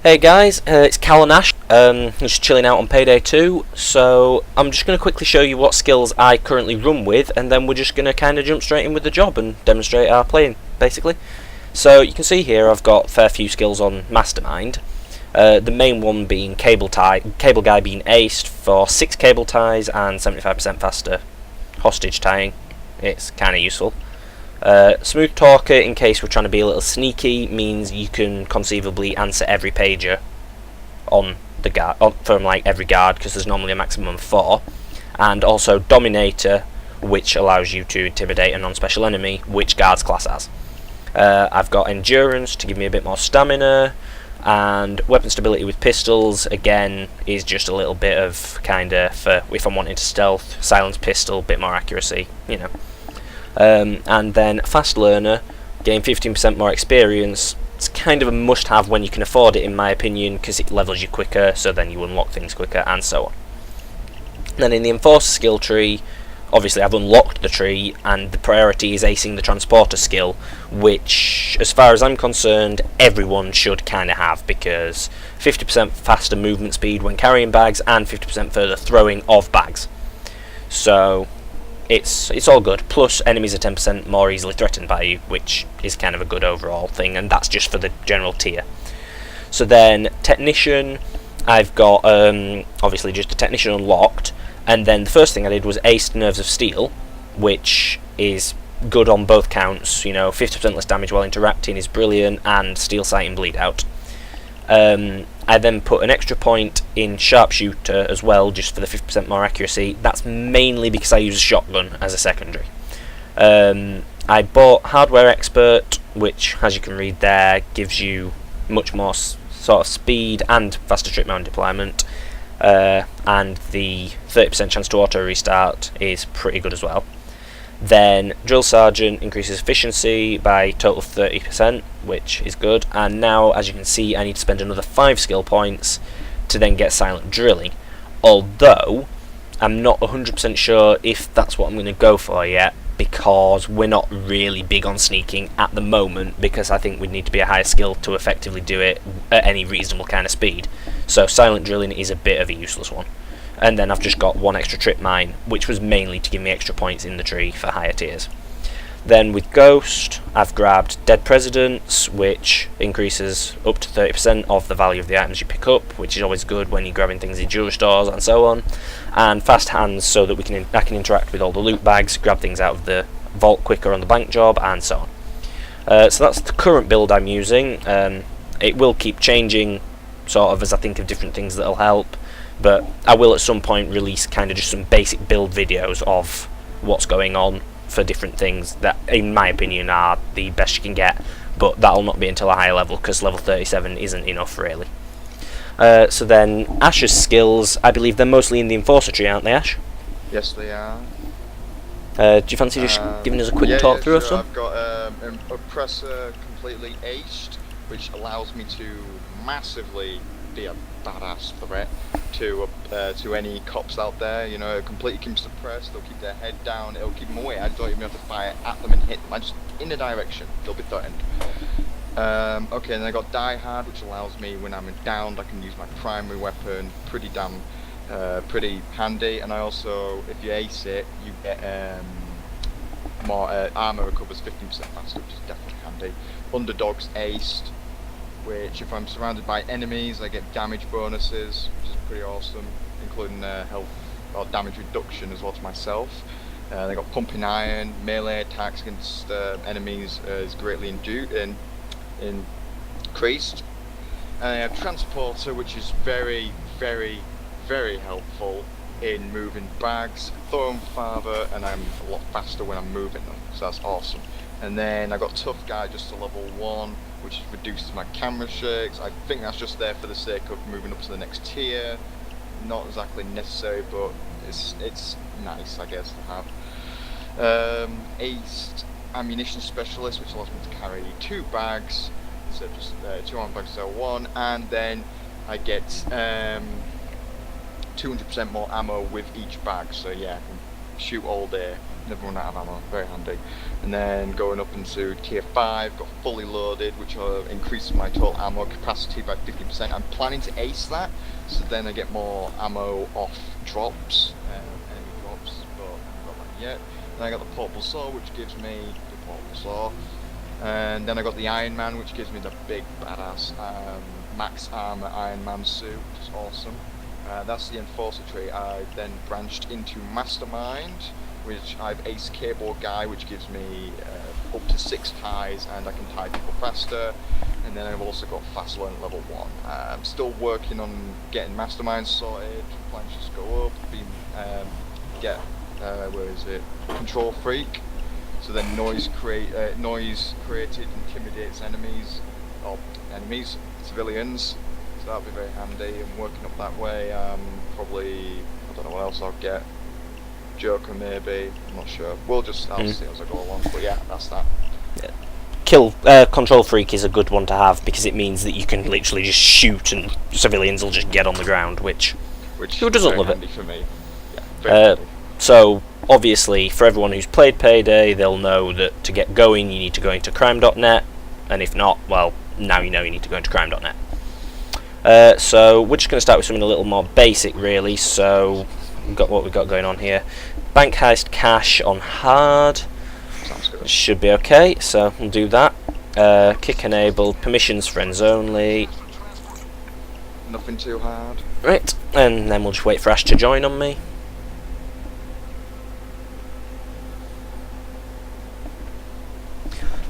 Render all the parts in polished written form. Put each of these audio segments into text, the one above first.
Hey guys, it's Cal and Ash. Just chilling out on Payday 2. So I'm just going to quickly show you what skills I currently run with, and then we're just going to kind of jump straight in with the job and demonstrate our playing, basically. So you can see here I've got a fair few skills on Mastermind. The main one being cable guy being aced for 6 cable ties and 75% faster hostage tying. It's kind of useful. Smooth talker, in case we're trying to be a little sneaky, means you can conceivably answer every pager on the guard from like every guard, because there's normally a maximum of 4. And also dominator, which allows you to intimidate a non-special enemy, which guards class has. I've got endurance to give me a bit more stamina, and weapon stability with pistols again is just a little bit of kinda for if I'm wanting to stealth, silence pistol, bit more accuracy, you know. And then fast learner, gain 15% more experience. It's kind of a must-have when you can afford it, in my opinion, because it levels you quicker, so then you unlock things quicker, and so on. Then in the enforcer skill tree, obviously I've unlocked the tree, and the priority is acing the transporter skill, which, as far as I'm concerned, everyone should kind of have, because 50% faster movement speed when carrying bags, and 50% further throwing of bags. So it's all good, plus enemies are 10% more easily threatened by you, which is kind of a good overall thing, and that's just for the general tier. So then technician, I've got obviously just a technician unlocked, and then the first thing I did was aced Nerves of Steel, which is good on both counts. You know, 50% less damage while interacting is brilliant, and steel sight and bleed out. I then put an extra point in sharpshooter as well, just for the 50% more accuracy. That's mainly because I use a shotgun as a secondary. I bought hardware expert, which, as you can read there, gives you much more sort of speed and faster trip mount deployment, and the 30% chance to auto restart is pretty good as well. Then drill sergeant increases efficiency by total of 30%, which is good. And now, as you can see, I need to spend another 5 skill points to then get silent drilling, although I'm not 100% sure if that's what I'm going to go for yet, because we're not really big on sneaking at the moment, because I think we'd need to be a higher skill to effectively do it at any reasonable kind of speed. So silent drilling is a bit of a useless one. And then I've just got 1 extra trip mine, which was mainly to give me extra points in the tree for higher tiers. Then with Ghost, I've grabbed Dead Presidents, which increases up to 30% of the value of the items you pick up, which is always good when you're grabbing things in jewelry stores and so on. And Fast Hands, so that I can interact with all the loot bags, grab things out of the vault quicker on the bank job, and so on. So that's the current build I'm using. It will keep changing, sort of, as I think of different things that'll help. But I will at some point release kind of just some basic build videos of what's going on for different things that, in my opinion, are the best you can get. But that'll not be until a higher level, because level 37 isn't enough, really. So then, Ash's skills, I believe they're mostly in the Enforcer tree, aren't they, Ash? Yes, they are. Do you fancy just giving us a quick talk through of some? I've got an Oppressor completely aced, which allows me to massively be a badass threat to any cops out there. You know, it completely keeps suppressed. They'll keep their head down. It'll keep them away. I don't even have to fire at them and hit them. I just in the direction they'll be threatened. Okay, and then I got Die Hard, which allows me, when I'm downed, I can use my primary weapon. Pretty handy. And I also, if you ace it, you get more armor recovers 15% faster, which is definitely handy. Underdog's aced, which, if I'm surrounded by enemies, I get damage bonuses, which is pretty awesome, including health or damage reduction as well to myself. They got Pumping Iron, melee attacks against enemies is greatly increased. And I have Transporter, which is very, very, very helpful in moving bags. Throw them farther, and I'm a lot faster when I'm moving them, so that's awesome. And then I got Tough Guy just to level 1, which reduces my camera shakes. I think that's just there for the sake of moving up to the next tier. Not exactly necessary, but it's nice, I guess, to have. Aced Ammunition Specialist, which allows me to carry 2 bags instead of just 2 arm bags instead of 1, and then I get 200% more ammo with each bag. So yeah, I can shoot all day never run out of ammo, very handy. And then going up into tier 5, got fully loaded, which increases my total ammo capacity by 50%. I'm planning to ace that, so then I get more ammo off drops, enemy drops, but not that yet. Then I got the portable saw, which gives me the portable saw. And then I got the Iron Man, which gives me the big badass max armor Iron Man suit, which is awesome. That's the Enforcer tree. I then branched into Mastermind, which I've Ace Keyboard Guy, which gives me up to 6 ties, and I can tie people faster. And then I've also got Fast Learn level 1. I'm still working on getting Mastermind sorted. Plans just go up. Get where is it? Control Freak. So then noise created intimidates civilians. So that'll be very handy. I'm working up that way. Probably I don't know what else I'll get. Joker maybe. I'm not sure. I'll see as I go along. But yeah, that's that. Yeah. Control Freak is a good one to have because it means that you can literally just shoot and civilians will just get on the ground, which who doesn't love it? For me. Yeah, very handy. So obviously, for everyone who's played Payday, they'll know that to get going, you need to go into crime.net, and if not, well, now you know you need to go into crime.net. So we're just going to start with something a little more basic, really. So we've got what we've got going on here. Bank heist cash on hard. Sounds good. Should be okay. So we'll do that. Kick enabled. Permissions friends only. Nothing too hard. Right, and then we'll just wait for Ash to join on me.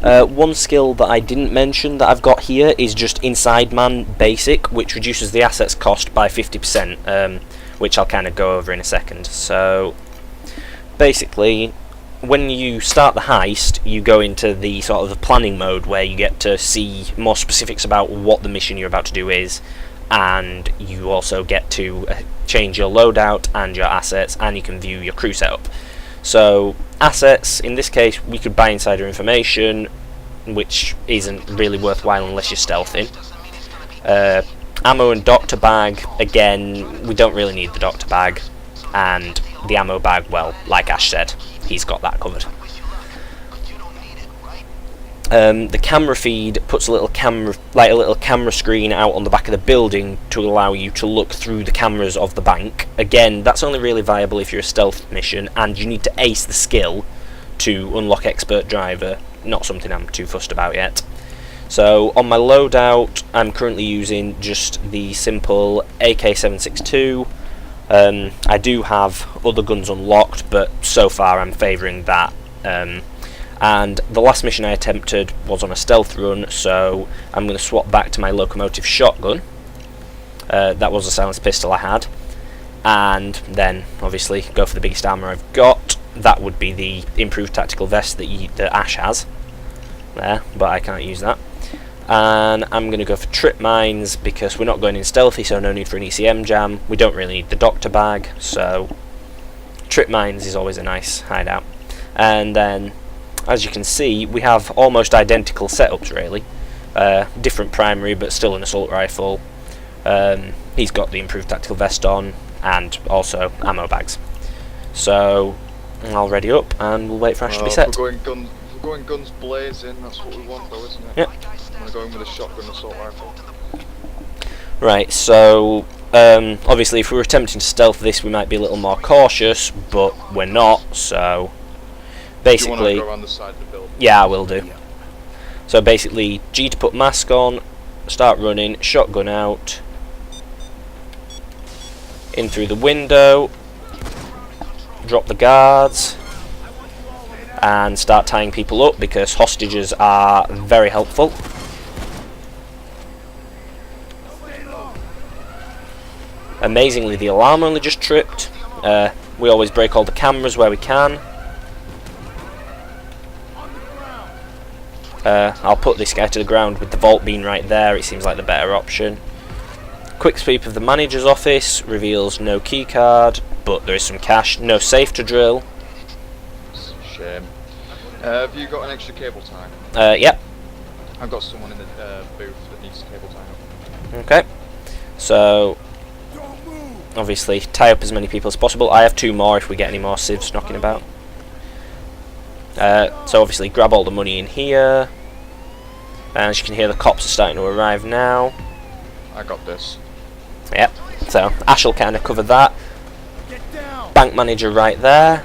One skill that I didn't mention that I've got here is just Inside Man Basic, which reduces the assets cost by 50%, which I'll kind of go over in a second. So, basically, when you start the heist, you go into the sort of the planning mode where you get to see more specifics about what the mission you're about to do is, and you also get to change your loadout and your assets, and you can view your crew setup. So, assets, in this case, we could buy insider information, which isn't really worthwhile unless you're stealthing. Ammo and doctor bag, again, we don't really need the doctor bag. And the ammo bag, well, like Ash said, he's got that covered. The camera feed puts a little camera screen out on the back of the building to allow you to look through the cameras of the bank. Again, that's only really viable if you're a stealth mission and you need to ace the skill to unlock expert driver. Not something I'm too fussed about yet. So on my loadout, I'm currently using just the simple AK-762. I do have other guns unlocked, but so far I'm favouring that. And the last mission I attempted was on a stealth run, so I'm going to swap back to my locomotive shotgun. That was a silenced pistol I had. And then, obviously, go for the biggest armour I've got. That would be the improved tactical vest that Ash has. There, but I can't use that. And I'm going to go for trip mines, because we're not going in stealthy, so no need for an ECM jam. We don't really need the doctor bag, so trip mines is always a nice hideout. And then, as you can see, we have almost identical setups, really. Different primary, but still an assault rifle. He's got the improved tactical vest on, and also ammo bags. So, I'll ready up, and we'll wait for Ash to be set. We're going guns blazing, that's what we want, though, isn't it? Yep. We're going with a shotgun assault rifle. Right, so, obviously, if we were attempting to stealth this, we might be a little more cautious, but we're not, so basically, do you want to go around the side of the building? Yeah, I will do. Yeah. So basically, G to put mask on, start running, shotgun out, in through the window, drop the guards, and start tying people up because hostages are very helpful. Amazingly, the alarm only just tripped. We always break all the cameras where we can. I'll put this guy to the ground with the vault being right there. It seems like the better option. Quick sweep of the manager's office reveals no key card, but there is some cash. No safe to drill. Shame. Have you got an extra cable tie? Yep. I've got someone in the booth that needs a cable tie up. Okay. So, obviously, tie up as many people as possible. I have 2 more if we get any more civs knocking about. So obviously grab all the money in here. And as you can hear, the cops are starting to arrive now. I got this. Yep, so Ash will kind of cover that. Bank manager right there.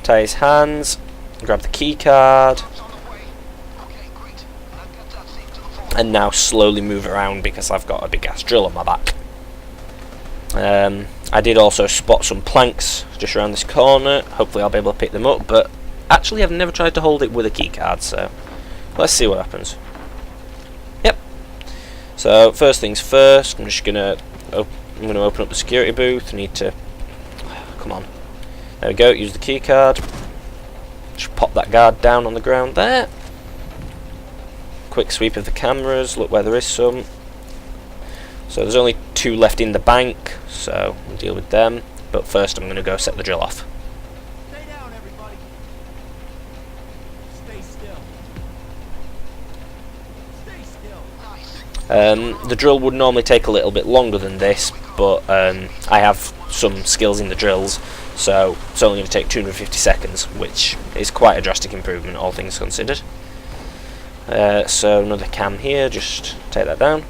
Tie his hands, grab the key card, and now slowly move around because I've got a big ass drill on my back. I did also spot some planks just around this corner. Hopefully I'll be able to pick them up, but actually I've never tried to hold it with a key card, so let's see what happens. Yep. So first things first, I'm gonna open up the security booth. I need to come on. There we go. Use the key card. Just pop that guard down on the ground there. Quick sweep of the cameras. Look where there is some. So there's only 2 left in the bank, so we'll deal with them. But first, I'm going to go set the drill off. Stay down, everybody. Stay still. Stay still. The drill would normally take a little bit longer than this, but I have some skills in the drills, so it's only going to take 250 seconds, which is quite a drastic improvement, all things considered. So another cam here, just take that down.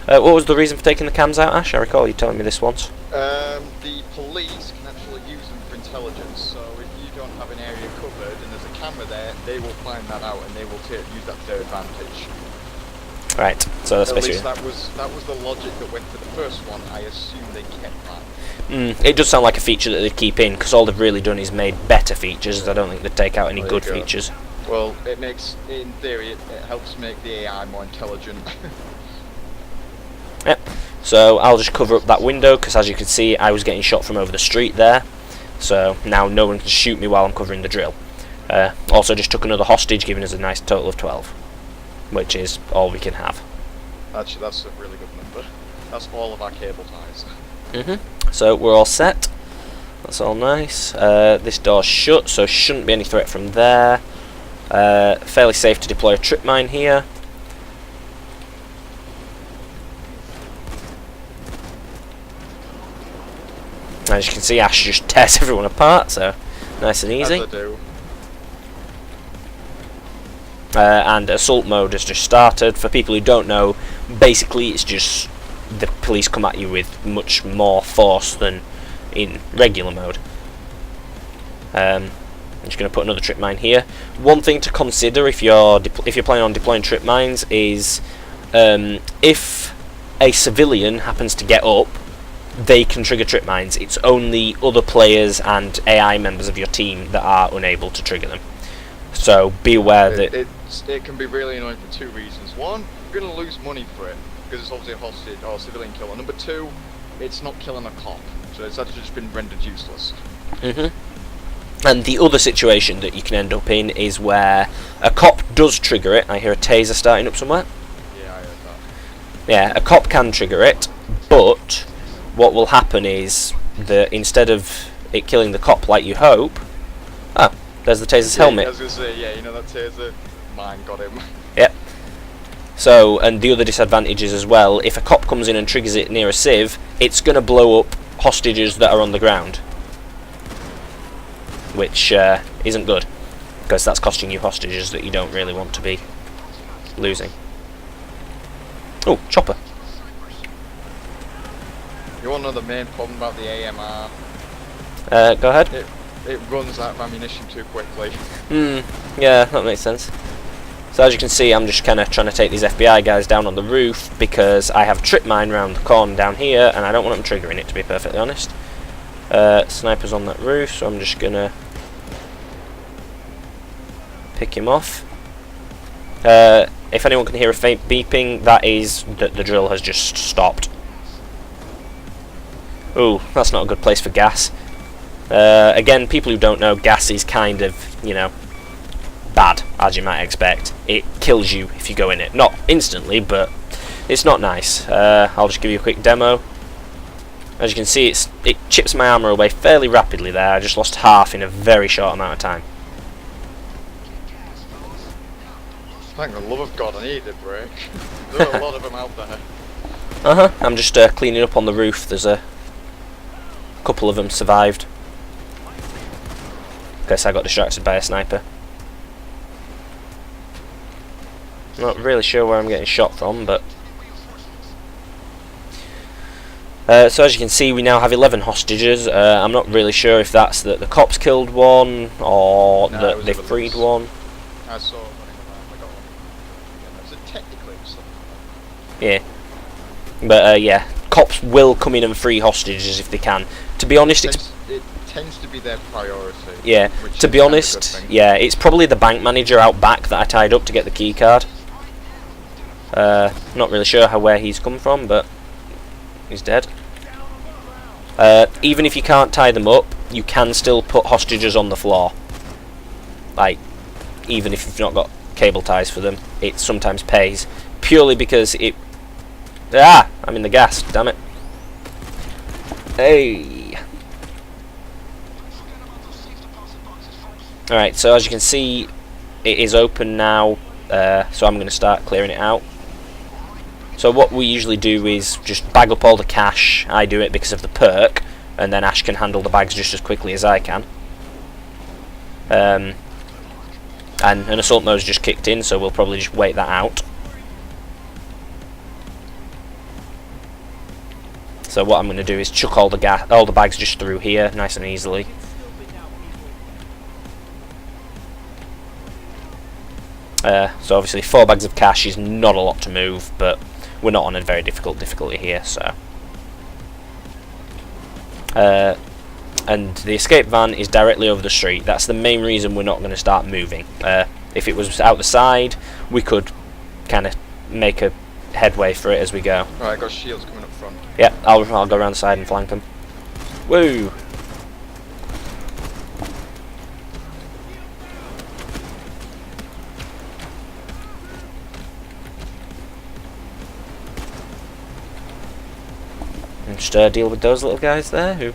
What was the reason for taking the cams out, Ash? I recall you telling me this once. The police can actually use them for intelligence, so if you don't have an area covered and there's a camera there, they will find that out and they will use that to their advantage. Right, so that's At basically... least that was the logic that went for the first one. I assume they kept that. It does sound like a feature that they keep in, because all they've really done is made better features. I don't think they take out any good features. Well, it makes, in theory, it helps make the AI more intelligent. Yep. So I'll just cover up that window, because as you can see, I was getting shot from over the street there. So now no one can shoot me while I'm covering the drill. Also just took another hostage, giving us a nice total of 12, which is all we can have. Actually, that's a really good number. That's all of our cable ties. So we're all set. That's all nice. This door's shut, so shouldn't be any threat from there. Fairly safe to deploy a trip mine here. As you can see, Ash just tears everyone apart, so nice and easy. As I do. And assault mode has just started. For people who don't know, basically it's just the police come at you with much more force than in regular mode. I'm just going to put another trip mine here. One thing to consider if you're planning on deploying trip mines is if a civilian happens to get up, they can trigger trip mines. It's only other players and AI members of your team that are unable to trigger them. So be aware that it can be really annoying for 2 reasons. One, you're going to lose money for it because it's obviously a hostage or a civilian kill. And number 2, it's not killing a cop, so it's actually just been rendered useless. And the other situation that you can end up in is where a cop does trigger it. I hear a taser starting up somewhere. Yeah, I heard that. Yeah, a cop can trigger it, but what will happen is that instead of it killing the cop like you hope... Ah, there's the taser's helmet. I was going to say, yeah, you know that taser? Mine got him. Yep. So, and the other disadvantage is as well, if a cop comes in and triggers it near a civ, it's going to blow up hostages that are on the ground. Which isn't good, because that's costing you hostages that you don't really want to be losing. Oh, chopper. You want to know the main problem about the AMR? Go ahead. It runs out of ammunition too quickly. Yeah, that makes sense. So as you can see, I'm just kind of trying to take these FBI guys down on the roof because I have a trip mine round the corner down here and I don't want them triggering it, to be perfectly honest. Sniper's on that roof, so I'm just gonna pick him off. If anyone can hear a faint beeping, that is that the drill has just stopped. Ooh, that's not a good place for gas. Again, people who don't know, gas is kind of, you know, bad, as you might expect. It kills you if you go in it. Not instantly, but it's not nice. I'll just give you a quick demo. As you can see, it chips my armor away fairly rapidly there. I just lost half in a very short amount of time. Thank the love of God, I need a break. There are a lot of them out there. I'm just cleaning up on the roof. There's a couple of them survived. Guess I got distracted by a sniper. Not really sure where I'm getting shot from, but... so as you can see, we now have 11 hostages. I'm not really sure if that's that the cops killed one, or No, that they freed one. I saw it running around, I got one. Yeah, so technically it was something. Yeah. But yeah, cops will come in and free hostages if they can. To be honest, It tends to be their priority. yeah. Which To is be kind of a honest, good thing. yeah, it's probably the bank manager out back that I tied up to get the key card. Not really sure where he's come from, but he's dead. Even if you can't tie them up, you can still put hostages on the floor. Like, even if you've not got cable ties for them, it sometimes pays. Purely because it... Ah! I'm in the gas, damn it. Hey! Alright, so as you can see, it is open now, so I'm going to start clearing it out. So what we usually do is just bag up all the cash. I do it because of the perk, and then Ash can handle the bags just as quickly as I can. And an assault mode's just kicked in, so we'll probably just wait that out. So what I'm going to do is chuck all the bags just through here, nice and easily. So obviously 4 bags of cash is not a lot to move, but we're not on a very difficult difficulty here, so. And the escape van is directly over the street. That's the main reason we're not going to start moving. If it was out the side, we could kind of make a headway for it as we go. Right, I got shields coming up front. Yeah, I'll go around the side and flank them. Woo! And just deal with those little guys there who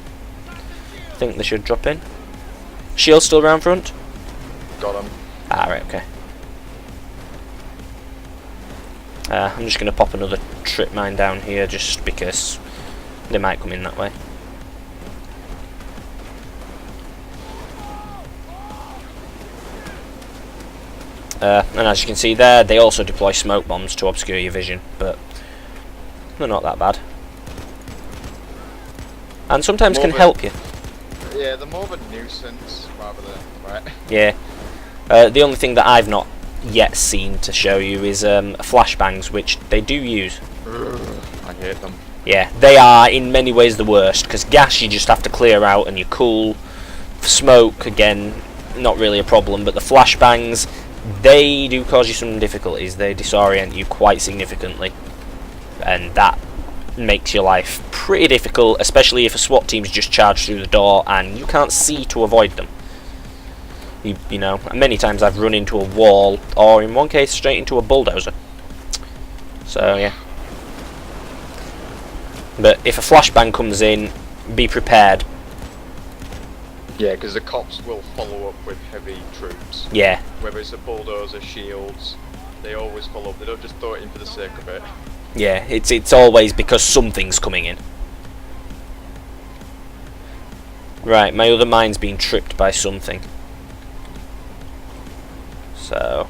think they should drop in. Shield still around front? Got him. Ah, right, okay. I'm just going to pop another trip mine down here just because they might come in that way. And as you can see there, they also deploy smoke bombs to obscure your vision, but they're not that bad. And sometimes can help you. Yeah, they're more of a nuisance rather than right. Yeah. The only thing that I've not yet seen to show you is flashbangs, which they do use. I hate them. Yeah, they are in many ways the worst, because gas you just have to clear out and you're cool. Smoke, again, not really a problem, but the flashbangs, they do cause you some difficulties. They disorient you quite significantly, and that makes your life pretty difficult, especially if a SWAT team's just charged through the door and you can't see to avoid them. You know, many times I've run into a wall, or in one case straight into a bulldozer. So yeah. But if a flashbang comes in, be prepared. Yeah, because the cops will follow up with heavy troops. Yeah. Whether it's a bulldozer, shields, they always follow up. They don't just throw it in for the sake of it. Yeah, it's always because something's coming in. Right, my other mine's been tripped by something. So...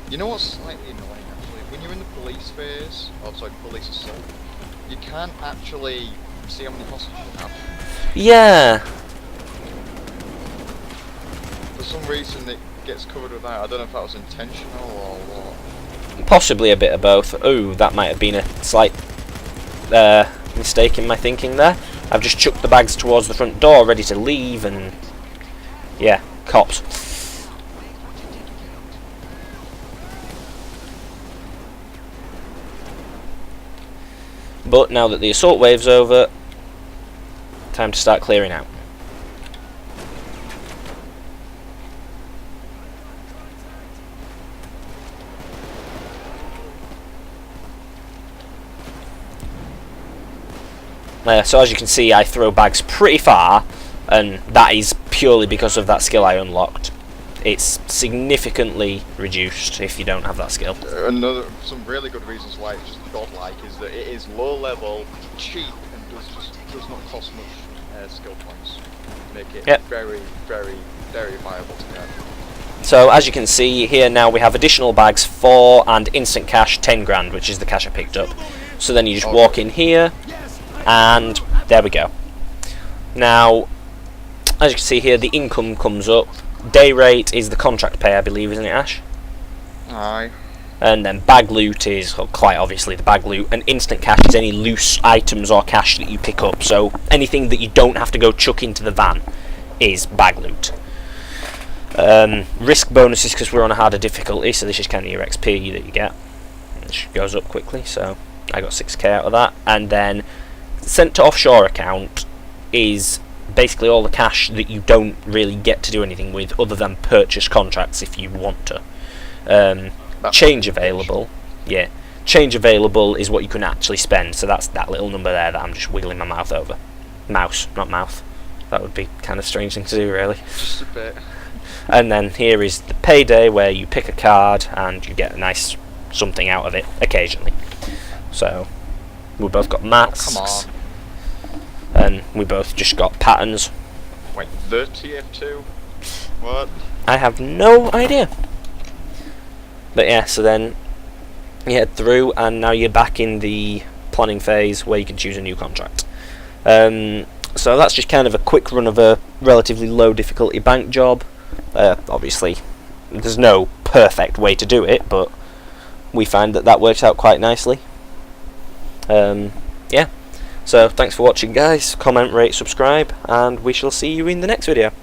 You know what's slightly annoying actually? When you're in the police phase, or sorry, police assault, you can't actually see how many hostages you have. Yeah. For some reason it gets covered with that. I don't know if that was intentional or what. Possibly a bit of both. Oh, that might have been a slight mistake in my thinking there. I've just chucked the bags towards the front door, ready to leave, and... yeah, cops. But now that the assault wave's over, time to start clearing out. So as you can see, I throw bags pretty far, and that is purely because of that skill I unlocked. It's significantly reduced if you don't have that skill. Some really good reasons why it's just godlike is that it is low level, cheap, and does not cost much skill points. make it Yep. very, very, very viable to get. So as you can see here now, we have additional bags 4 and instant cash 10 grand, which is the cash I picked up. So then you just walk in here, and there we go. Now, as you can see here, the income comes up. Day rate is the contract pay, I believe, isn't it, Ash? Aye. And then bag loot is, well, quite obviously, the bag loot. And instant cash is any loose items or cash that you pick up. So anything that you don't have to go chuck into the van is bag loot. Risk bonuses, because we're on a harder difficulty, so this is kind of your XP that you get. Which goes up quickly, so I got 6k out of that. And then sent to offshore account is basically all the cash that you don't really get to do anything with other than purchase contracts if you want to. Change available, yeah. Change available is what you can actually spend, so that's that little number there that I'm just wiggling my mouth over. Mouse, not mouth. That would be kind of strange thing to do, really. Just a bit. And then here is the payday, where you pick a card and you get a nice something out of it occasionally. So we both got masks. Come on. And we both just got patterns. Wait, the TF2? What? I have no idea. But yeah, so then you head through, and now you're back in the planning phase where you can choose a new contract. So that's just kind of a quick run of a relatively low difficulty bank job. Obviously, there's no perfect way to do it, but we find that works out quite nicely. Yeah. So thanks for watching, guys. Comment, rate, subscribe, and we shall see you in the next video.